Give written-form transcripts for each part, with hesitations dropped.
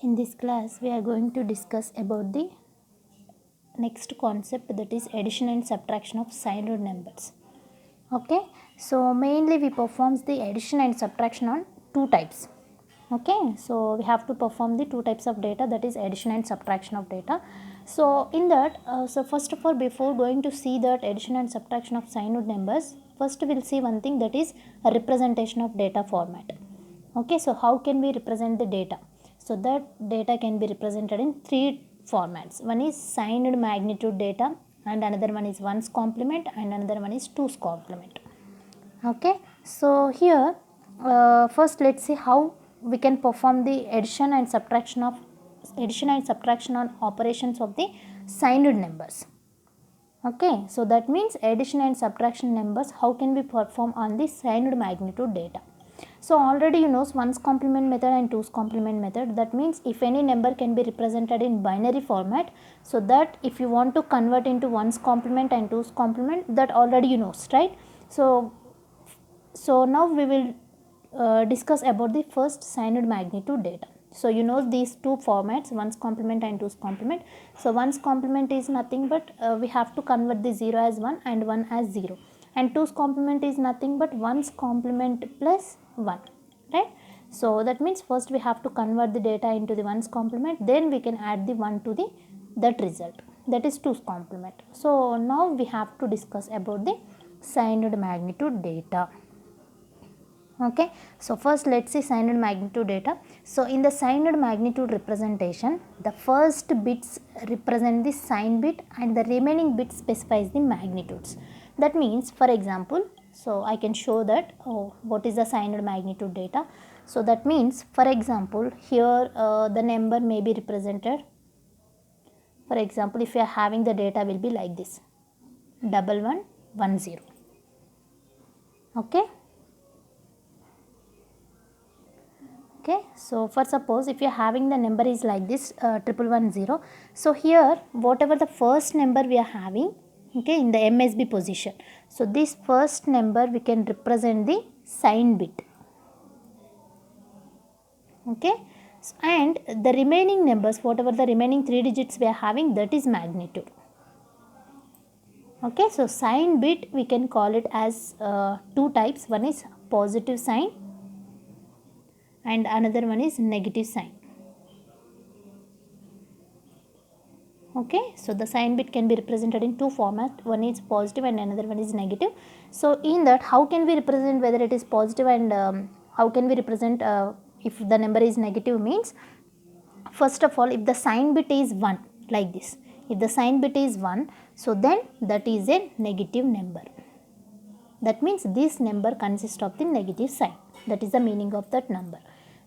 In this class, we are going to discuss about the next concept, that is addition and subtraction of signed numbers. Okay, so mainly we performs the addition and subtraction on two types. Okay, so we have to perform the two types of data, that is addition and subtraction of data. So in that, so first of all, before going to see that addition and subtraction of signed numbers, first we will see one thing, that is a representation of data format. Okay, so how can we represent the data? So that data can be represented in three formats. One is signed magnitude data, and another one is ones complement, and another one is twos complement. Okay, so here first let's see how we can perform the addition and subtraction on operations of the signed numbers. Okay, so that means addition and subtraction numbers, how can we perform on the signed magnitude data? So already you know ones complement method and twos complement method. That means if any number can be represented in binary format, so that if you want to convert into ones complement and twos complement, that already you know, right? So now we will discuss about the first signed magnitude data. So you know these two formats, ones complement and twos complement. So ones complement is nothing but we have to convert the 0 as 1 and 1 as 0, and twos complement is nothing but ones complement plus 1, right? So that means first we have to convert the data into the ones complement, then we can add the 1 to the that result, that is twos complement. So now we have to discuss about the signed magnitude data. Okay, so first let's see signed magnitude data. So in the signed magnitude representation, the first bits represent the sign bit and the remaining bit specifies the magnitudes. That means, for example, so I can show that what is the signed magnitude data. So that means, for example, here the number may be represented. For example, if you are having the data will be like this, 1110. Okay. Okay, so for suppose if you are having the number is like this 1110, so here whatever the first number we are having, okay, in the MSB position, so this first number we can represent the sign bit. Okay, and the remaining numbers, whatever the remaining 3 digits we are having, that is magnitude. Okay, so sign bit we can call it as two types. One is positive sign and another one is negative sign. Okay, so the sign bit can be represented in two formats, one is positive and another one is negative. So in that, how can we represent whether it is positive and how can we represent if the number is negative? Means, first of all, if the sign bit is 1, like this, if the sign bit is 1, so then that is a negative number. That means this number consists of the negative sign. That is the meaning of that number.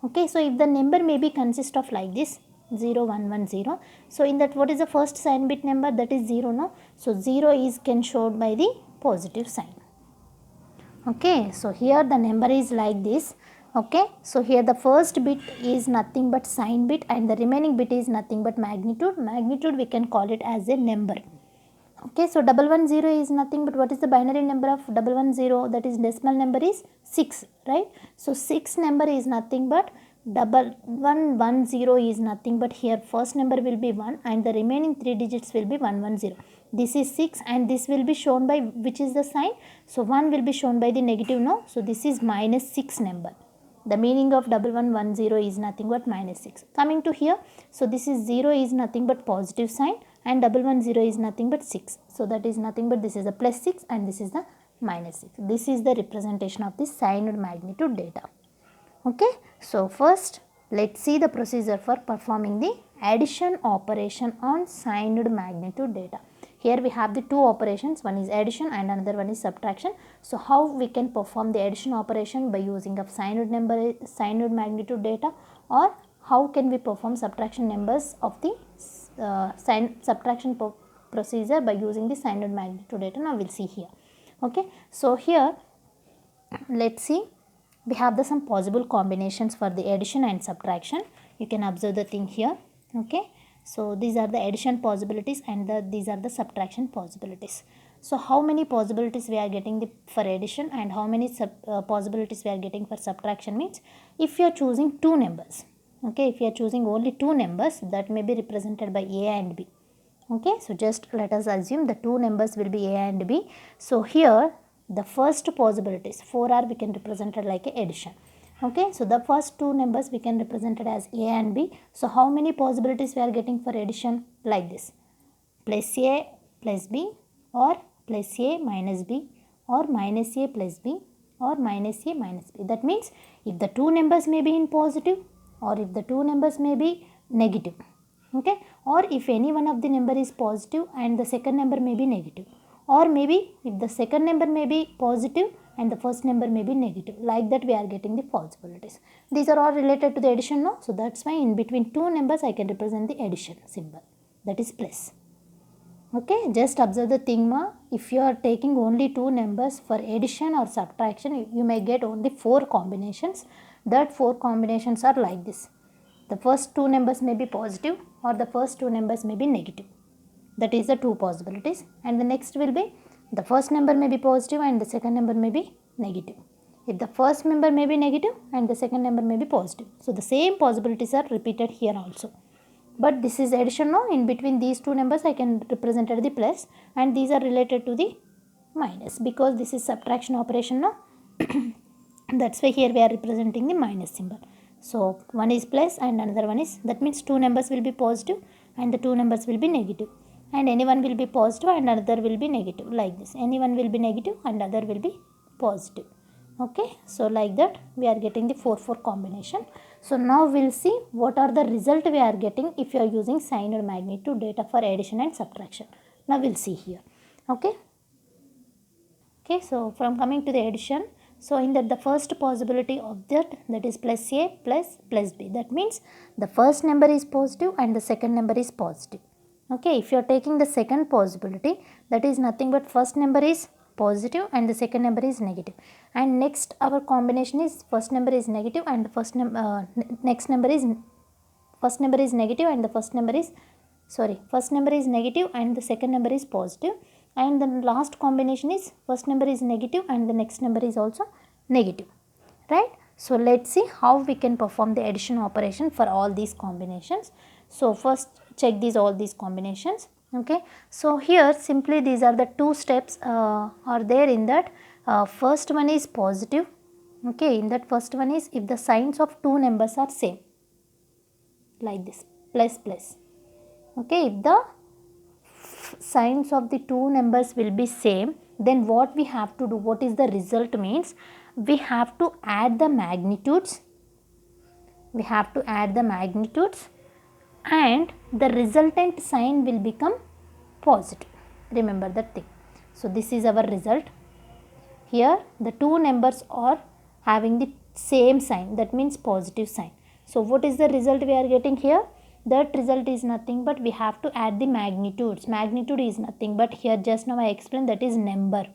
Okay, so if the number may be consist of like this, 0110, so in that, what is the first sign bit number? That is 0, no? So 0 is can showed by the positive sign. Okay, so here the number is like this. Okay, so here the first bit is nothing but sign bit and the remaining bit is nothing but magnitude. Magnitude we can call it as a number. Okay, so 110 is nothing but what is the binary number of 110? That is decimal number is 6, right? So 6 number is nothing but 1110 is nothing but here first number will be 1 and the remaining 3 digits will be 110. This is 6 and this will be shown by which is the sign? So 1 will be shown by the negative, no? So this is minus 6 number. The meaning of 1110 is nothing but minus 6. Coming to here, so this is 0 is nothing but positive sign and 110 is nothing but 6. So that is nothing but this is a plus 6 and this is the minus 6. This is the representation of the signed magnitude data. Okay, so first let's see the procedure for performing the addition operation on signed magnitude data. Here we have the two operations, one is addition and another one is subtraction. So how we can perform the addition operation by using of signed magnitude data, or how can we perform subtraction numbers of the subtraction procedure by using the signed magnitude data. Now we'll see here. Okay, so here let's see, we have some possible combinations for the addition and subtraction. You can observe the thing here. Okay, so these are the addition possibilities and these are the subtraction possibilities. So how many possibilities we are getting for addition and how many possibilities we are getting for subtraction means, if you are choosing two numbers, Okay, if you are choosing only two numbers, that may be represented by A and B. Okay, so just let us assume the two numbers will be A and B. So here the first possibilities 4R we can represent it like a addition. Okay, so the first two numbers we can represent it as A and B. So how many possibilities we are getting for addition? Like this, plus A plus B, or plus A minus B, or minus A plus B, or minus A minus B. That means if the two numbers may be in positive, or if the two numbers may be negative. Okay, or if any one of the number is positive and the second number may be negative, or maybe if the second number may be positive and the first number may be negative, like that we are getting the possibilities. These are all related to the addition, no? So that's why in between two numbers I can represent the addition symbol, that is plus. Okay, just observe the thing ma, if you are taking only two numbers for addition or subtraction, you may get only four combinations. That four combinations are like this. The first two numbers may be positive or the first two numbers may be negative. That is the two possibilities. And the next will be the first number may be positive and the second number may be negative. If the first number may be negative and the second number may be positive. So the same possibilities are repeated here also. But this is addition, no? In between these two numbers I can represent the plus, and these are related to the minus because this is subtraction operation, no? That's why here we are representing the minus symbol. So one is plus and another one is, that means two numbers will be positive and the two numbers will be negative, and any one will be positive and another will be negative, like this. Any one will be negative and other will be positive. Okay, so like that we are getting the 4-4 combination. So now we'll see what are the result we are getting if you are using sign or magnitude data for addition and subtraction. Now we'll see here. Okay. Okay, so from coming to the addition, so in that the first possibility of that is plus A plus B. That means the first number is positive and the second number is positive. Okay, if you are taking the second possibility, that is nothing but first number is positive and the second number is negative, and next our combination is first number is negative and the next number is first number is negative and the first number is negative and the second number is positive, and the last combination is first number is negative and the next number is also negative, right? So let's see how we can perform the addition operation for all these combinations. So first check all these combinations. Okay, so here simply these are the two steps are there in that. First one is positive. Okay, in that first one is if the signs of two numbers are same, like this, plus plus. Okay, if the signs of the two numbers will be same, then what we have to do, what is the result means, we have to add the magnitudes. We have to add the magnitudes and the resultant sign will become positive. Remember that thing. So this is our result. Here the two numbers are having the same sign, that means positive sign. So what is the result we are getting here? That result is nothing but we have to add the magnitudes. Magnitude is nothing but here just now I explained, that is number.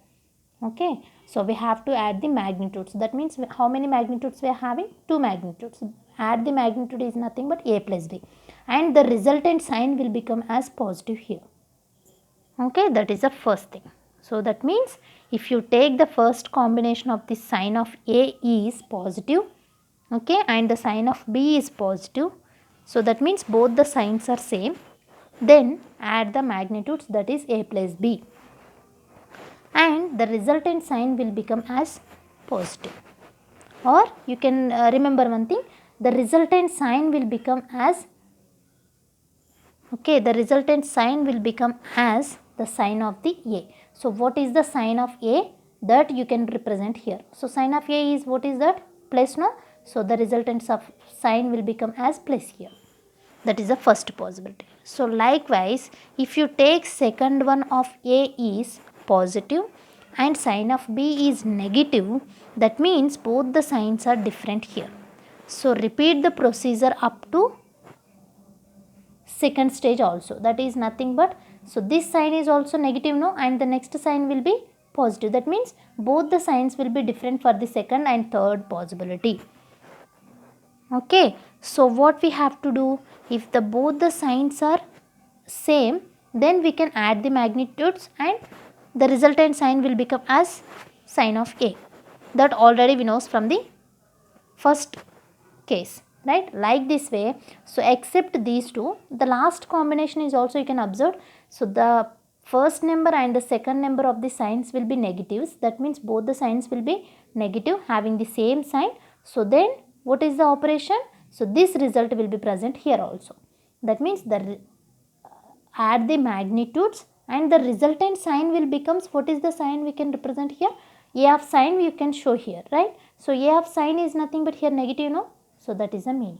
Okay, so we have to add the magnitudes. That means how many magnitudes we are having? Two magnitudes. Add the magnitude is nothing but A plus B, and the resultant sign will become as positive here. Okay, that is the first thing. So that means if you take the first combination of the sign of A is positive, okay, and the sign of B is positive, so that means both the signs are same, then add the magnitudes, that is A plus B, and the resultant sign will become as positive. Or you can remember one thing, the resultant sign will become as, okay, the resultant sign will become as the sign of the A. So what is the sign of A? That you can represent here. So sign of A is, what is that? Plus, no? So the resultant of sign will become as plus here. That is the first possibility. So likewise, if you take second one of A is positive and sign of B is negative, that means both the signs are different here. So repeat the procedure up to second stage also. That is nothing but, so this sign is also negative, no, and the next sign will be positive. That means both the signs will be different for the second and third possibility. Okay, so what we have to do, if the both the signs are same, then we can add the magnitudes and the resultant sign will become as sign of A. That already we know from the first case. right, like this way. So except these two, the last combination is also you can observe. So the first number and the second number of the signs will be negatives. That means both the signs will be negative, having the same sign. So then what is the operation? So this result will be present here also. That means add the magnitudes and the resultant sign will becomes, what is the sign we can represent here? A of sign we can show here, right? So A of sign is nothing but here negative, no? So that is the meaning.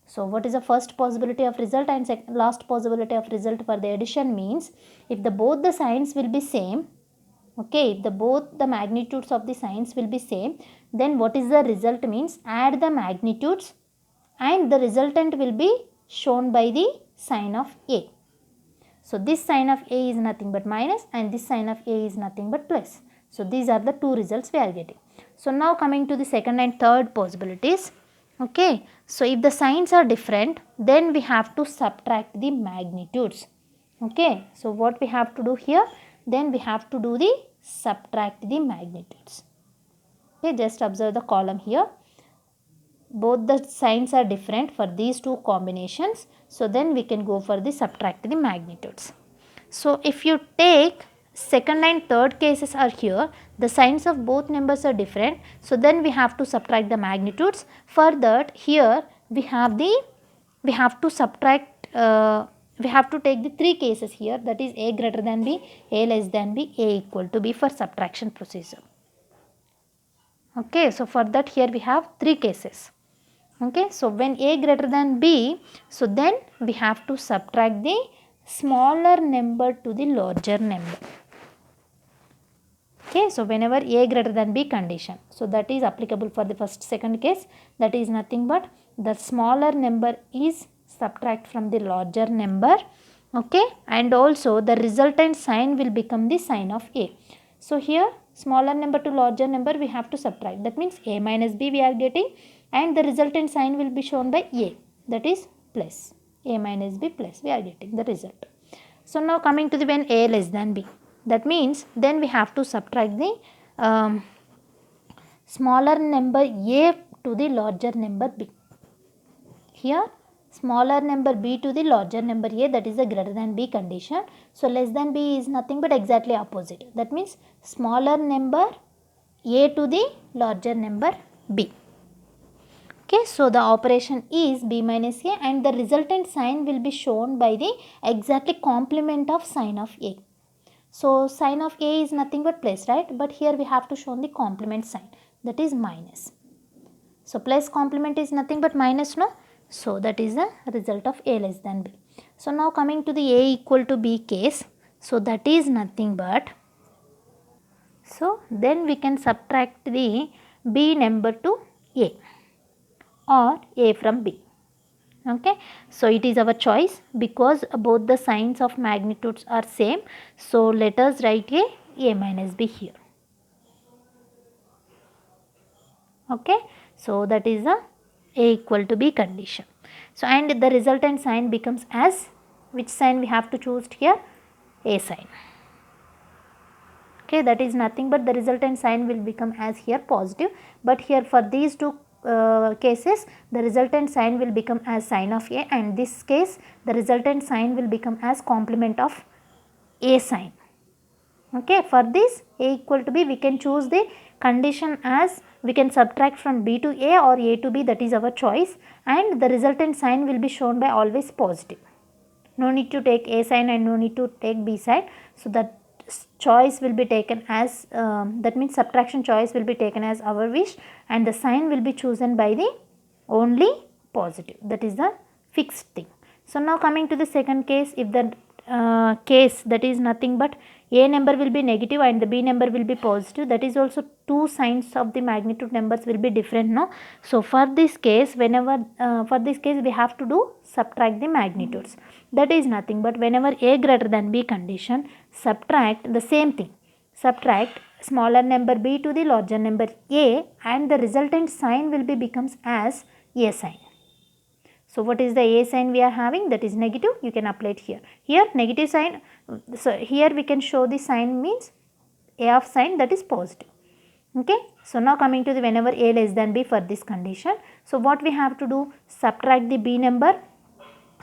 So what is the first possibility of result and last possibility of result for the addition means, if the both the signs will be same, okay, if the both the magnitudes of the signs will be same, then what is the result means, add the magnitudes and the resultant will be shown by the sign of A. So this sign of A is nothing but minus and this sign of A is nothing but plus. So these are the two results we are getting. So now coming to the second and third possibilities. Okay, so if the signs are different, then we have to subtract the magnitudes. Okay, so what we have to do here, then we have to do the subtract the magnitudes. Okay, just observe the column here. Both the signs are different for these two combinations. So then we can go for the subtract the magnitudes. So if you take second and third cases are here, the signs of both numbers are different. So then we have to subtract the magnitudes. For that here we have to subtract, we have to take the three cases here, that is A greater than B, A less than B, A equal to B for subtraction procedure. Okay, so for that here we have three cases. Okay, so when A greater than B, so then we have to subtract the smaller number to the larger number. Okay, so whenever A greater than B condition, so that is applicable for the first second case, that is nothing but the smaller number is subtract from the larger number. Okay, and also the resultant sign will become the sign of A. So here smaller number to larger number we have to subtract, that means A minus B we are getting, and the resultant sign will be shown by A, that is plus, A minus B plus, we are getting the result. So now coming to the when A less than B, that means then we have to subtract the smaller number A to the larger number B. Here smaller number B to the larger number A, that is the greater than B condition. So less than B is nothing but exactly opposite, that means smaller number A to the larger number B. Okay, so the operation is B minus A and the resultant sign will be shown by the exactly complement of sign of A. So sign of A is nothing but plus, right? But here we have to show the complement sign, that is minus. So plus complement is nothing but minus, no? So that is the result of A less than B. So now coming to the A equal to B case, so that is nothing but, so then we can subtract the B number to A or A from B. Okay, so it is our choice because both the signs of magnitudes are same. So let us write A minus B here. Okay, so that is the A equal to B condition. So and the resultant sign becomes as, which sign we have to choose here? A sign. Okay, that is nothing but the resultant sign will become as here positive, but here for these two cases the resultant sign will become as sign of A, and this case the resultant sign will become as complement of A sign. Okay, for this A equal to B we can choose the condition as, we can subtract from B to A or A to B, that is our choice, and the resultant sign will be shown by always positive. No need to take A sign and no need to take B sign. So that choice will be taken as, that means subtraction choice will be taken as our wish, and the sign will be chosen by the only positive, that is the fixed thing. So now coming to the second case, if the case that is nothing but A number will be negative and the B number will be positive, that is also two signs of the magnitude numbers will be different, no? So for this case, whenever for this case we have to do subtract the magnitudes, that is nothing but whenever A greater than B condition, subtract the same thing, subtract smaller number B to the larger number A, and the resultant sign will be becomes as A sign. So what is the A sign we are having? That is negative, you can apply it here. Here negative sign, so here we can show the sign means A of sign, that is positive. Okay, so now coming to the whenever a less than b for this condition. So what we have to do, subtract the b number,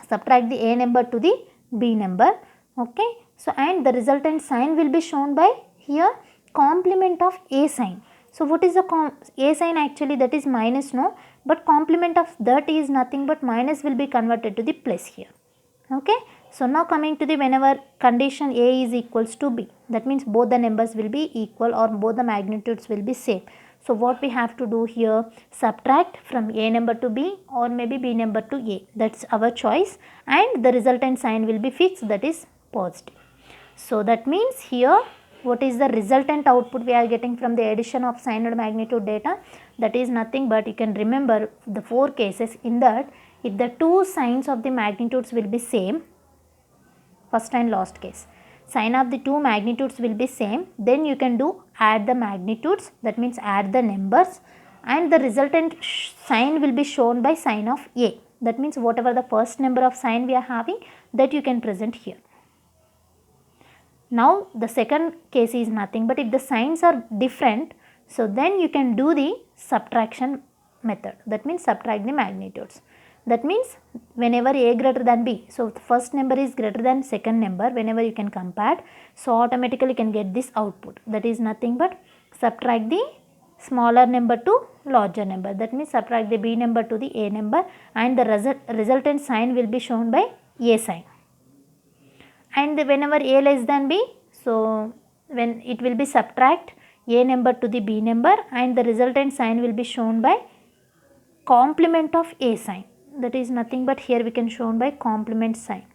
subtract the a number to the b number. Okay, so and the resultant sign will be shown by here complement of a sign. So what is the a sign, actually that is minus, no, but complement of that is nothing but minus will be converted to the plus here. Okay, so now coming to the whenever condition a is equals to b, that means both the numbers will be equal or both the magnitudes will be same. So what we have to do here, subtract from a number to b or maybe b number to a, that's our choice, and the resultant sign will be fixed, that is positive. So that means here what is the resultant output we are getting from the addition of sign and magnitude data, that is nothing but you can remember the 4 cases. In that, if the two signs of the magnitudes will be same, first and last case, sign of the two magnitudes will be same, then you can do add the magnitudes, that means add the numbers, and the resultant sign will be shown by sign of a, that means whatever the first number of sign we are having, that you can present here. Now the second case is nothing but if the signs are different, so then you can do the subtraction method, that means subtract the magnitudes. That means whenever a greater than b, so the first number is greater than second number, whenever you can compare, so automatically you can get this output, that is nothing but subtract the smaller number to larger number, that means subtract the b number to the a number, and the resultant sign will be shown by a sign. And whenever a less than b, so when it will be subtract a number to the b number, and the resultant sign will be shown by complement of a sign, that is nothing but here we can shown by complement sign.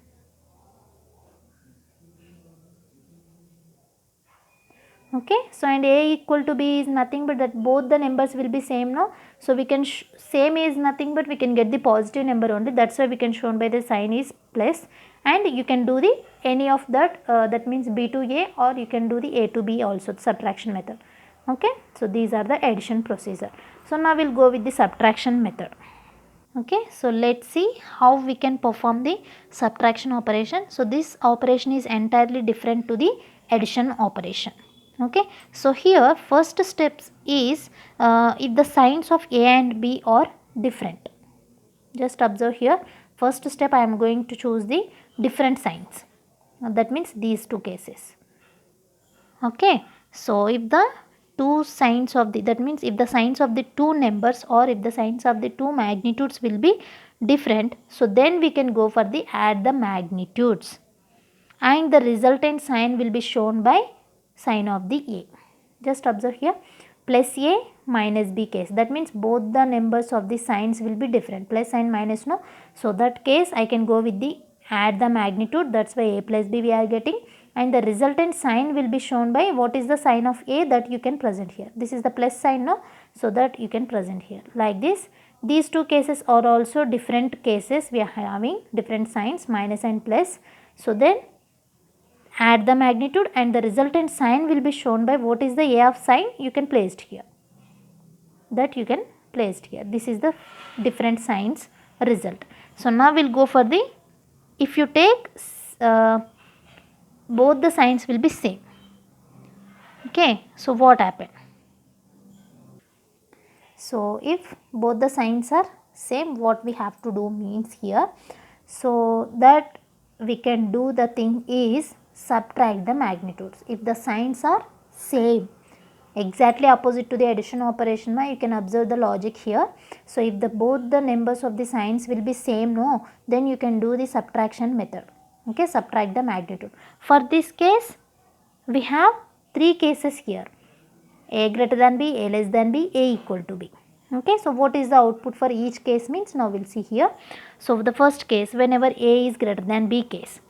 Okay, so and a equal to b is nothing but that both the numbers will be same, no, so we can same is nothing but we can get the positive number only, that's why we can shown by the sign is plus, and you can do the any of that, that means b to a, or you can do the a to b also, the subtraction method. Okay, so these are the addition procedure. So now we'll go with the subtraction method. Okay, so let's see how we can perform the subtraction operation. So this operation is entirely different to the addition operation. Okay, so here first steps is if the signs of a and b are different. Just observe here, first step I am going to choose the different signs, that means these two cases. Okay, so if the two signs of the, that means if the signs of the two numbers or if the signs of the two magnitudes will be different, so then we can go for the add the magnitudes, and the resultant sign will be shown by sign of the a. Just observe here, plus a minus b case, that means both the numbers of the signs will be different, plus and minus, no, so that case I can go with the add the magnitude, that's why a plus b we are getting, and the resultant sign will be shown by what is the sign of a, that you can present here, this is the plus sign, no, so that you can present here like this. These two cases are also different cases, we are having different signs minus and plus, so then add the magnitude and the resultant sign will be shown by what is the a of sign, you can place it here, that you can place it here, this is the different signs result. So now we'll go for the, if you take both the signs will be same. Okay, so what happened? So if both the signs are same, what we have to do means here, so that we can do the thing is subtract the magnitudes. If the signs are same, exactly opposite to the addition operation, you can observe the logic here. So if the both the numbers of the signs will be same, no, then you can do the subtraction method. Okay, subtract the magnitude. For this case we have three cases here, a greater than b, a less than b, a equal to b. Okay, so what is the output for each case means, now we'll see here. So the first case, whenever a is greater than b case,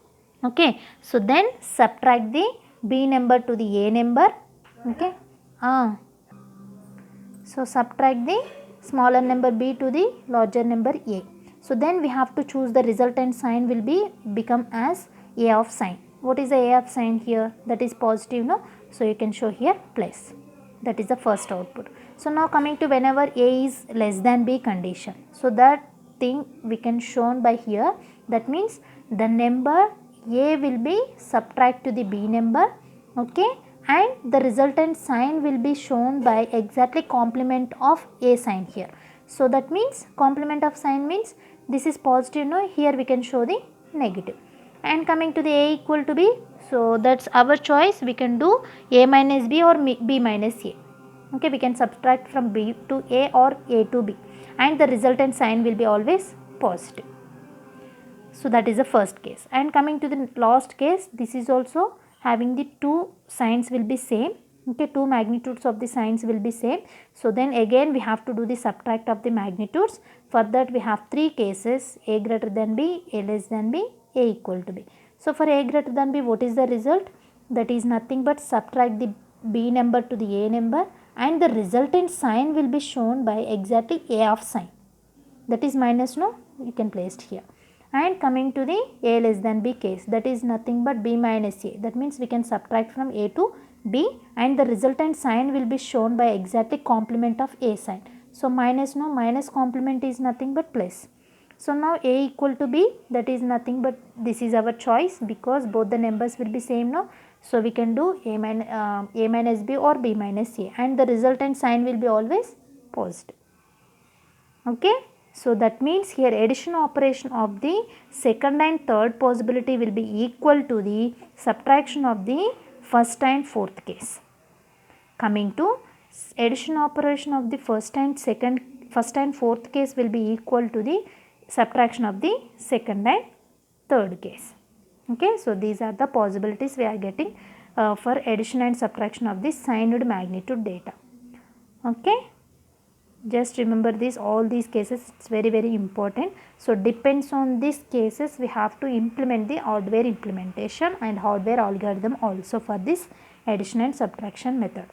okay, so then subtract the b number to the a number. Okay, so subtract the smaller number b to the larger number a. So then we have to choose the resultant sign will be become as a of sign. What is the a of sign here? That is positive, no? So you can show here plus. That is the first output. So now coming to whenever a is less than b condition. So that thing we can shown by here. That means the number a will be subtract to the b number. Okay, and the resultant sign will be shown by exactly complement of a sign here. So that means complement of sign means this is positive, no, here we can show the negative. And coming to the a equal to b, so that's our choice, we can do a minus b or b minus a. Okay, we can subtract from b to a or a to b, and the resultant sign will be always positive. So that is the first case. And coming to the last case, this is also having the two signs will be same. Okay, two magnitudes of the signs will be same. So then again we have to do the subtract of the magnitudes. For that we have three cases: a greater than b, a less than b, a equal to b. So for a greater than b, what is the result? That is nothing but subtract the b number to the a number, and the resultant sign will be shown by exactly a of sign. That is minus, no, you can place it here. And coming to the a less than b case, that is nothing but b minus a. That means we can subtract from a to b, and the resultant sign will be shown by exactly complement of a sign. So minus, no, minus complement is nothing but plus. So now a equal to b, that is nothing but this is our choice because both the numbers will be same, no. So we can do a minus b or b minus a, and the resultant sign will be always positive. Okay. So that means here addition operation of the second and third possibility will be equal to the subtraction of the first and fourth case. Coming to addition operation of the first and fourth case will be equal to the subtraction of the second and third case. Okay, so these are the possibilities we are getting for addition and subtraction of the signed magnitude data. Okay. Just remember this, all these cases, it's very important. So depends on these cases we have to implement the hardware implementation and hardware algorithm also for this addition and subtraction method.